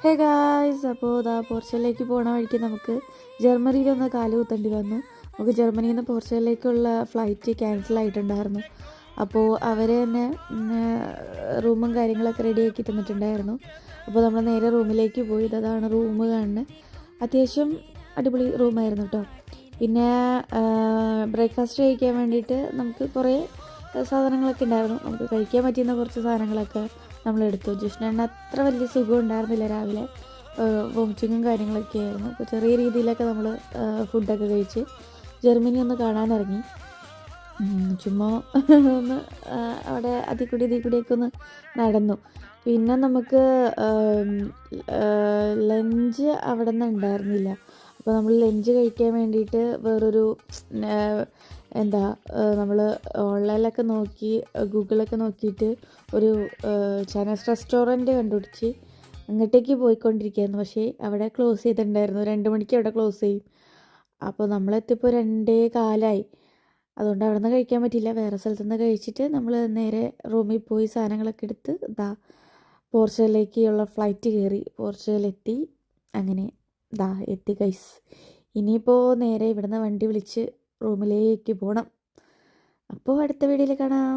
Hey guys, അപ്പോൾ പോർച്ചുഗലിലേക്ക് പോകണ വഴിക്ക് നമുക്ക് ജർമ്മനിയിലൊന്ന് കാല് കുത്തേണ്ടി വന്നു. നമുക്ക് ജർമ്മനിയിൽ നിന്ന് പോർച്ചുഗലിലേക്കുള്ള ഫ്ലൈറ്റ് ക്യാൻസൽ ആയിട്ടുണ്ടായിരുന്നു. അപ്പോൾ അവർ തന്നെ റൂമും കാര്യങ്ങളൊക്കെ റെഡിയാക്കി തന്നിട്ടുണ്ടായിരുന്നു. അപ്പോൾ നമ്മൾ നേരെ റൂമിലേക്ക് പോയി. അതാണ് റൂം കാണുന്നത്. അത്യാവശ്യം അടിപൊളി റൂമായിരുന്നു കേട്ടോ. പിന്നെ ബ്രേക്ക്ഫാസ്റ്റ് കഴിക്കാൻ വേണ്ടിയിട്ട് നമുക്ക് കുറേ സാധനങ്ങളൊക്കെ ഉണ്ടായിരുന്നു. നമുക്ക് കഴിക്കാൻ പറ്റുന്ന കുറച്ച് സാധനങ്ങളൊക്കെ നമ്മളെടുത്തു. ജിഷ്ണേണ്ണ അത്ര വലിയ സുഖം ഉണ്ടായിരുന്നില്ല. രാവിലെ വോമിറ്റിങ്ങും കാര്യങ്ങളൊക്കെ ആയിരുന്നു. അപ്പോൾ ചെറിയ രീതിയിലൊക്കെ നമ്മൾ ഫുഡൊക്കെ കഴിച്ച് ജർമ്മനി ഒന്ന് കാണാനിറങ്ങി. ചുമ്മാ ഒന്ന് അവിടെ അതിൽ കൂടിയൊക്കെ ഒന്ന് നടന്നു. പിന്നെ നമുക്ക് ലഞ്ച് അവിടെ നിന്ന് ഉണ്ടായിരുന്നില്ല. അപ്പോൾ നമ്മൾ ലഞ്ച് കഴിക്കാൻ വേണ്ടിയിട്ട് വേറൊരു നമ്മൾ ഓൺലൈനിലൊക്കെ നോക്കി ഗൂഗിളൊക്കെ നോക്കിയിട്ട് ഒരു ചൈനീസ് റെസ്റ്റോറൻറ്റ് കണ്ടുപിടിച്ച് അങ്ങോട്ടേക്ക് പോയിക്കൊണ്ടിരിക്കുകയായിരുന്നു. പക്ഷേ അവിടെ ക്ലോസ് ചെയ്തിട്ടുണ്ടായിരുന്നു. 2 മണിക്ക് അവിടെ ക്ലോസ് ചെയ്യും. അപ്പോൾ നമ്മളെത്തിയപ്പോൾ 2:15. അതുകൊണ്ട് അവിടെ നിന്ന് കഴിക്കാൻ പറ്റില്ല. വേറെ സ്ഥലത്തുനിന്ന് കഴിച്ചിട്ട് നമ്മൾ നേരെ റൂമിൽ പോയി സാധനങ്ങളൊക്കെ എടുത്ത് പോർച്ചുഗലിലേക്കുള്ള ഫ്ലൈറ്റ് കയറി പോർച്ചുഗലെത്തി. അങ്ങനെ എത്തി ഗൈസ്. ഇനിയിപ്പോൾ നേരെ ഇവിടുന്ന് വണ്ടി വിളിച്ച് റൂമിലേക്ക് പോകണം. അപ്പോൾ അടുത്ത വീഡിയോയിൽ കാണാം.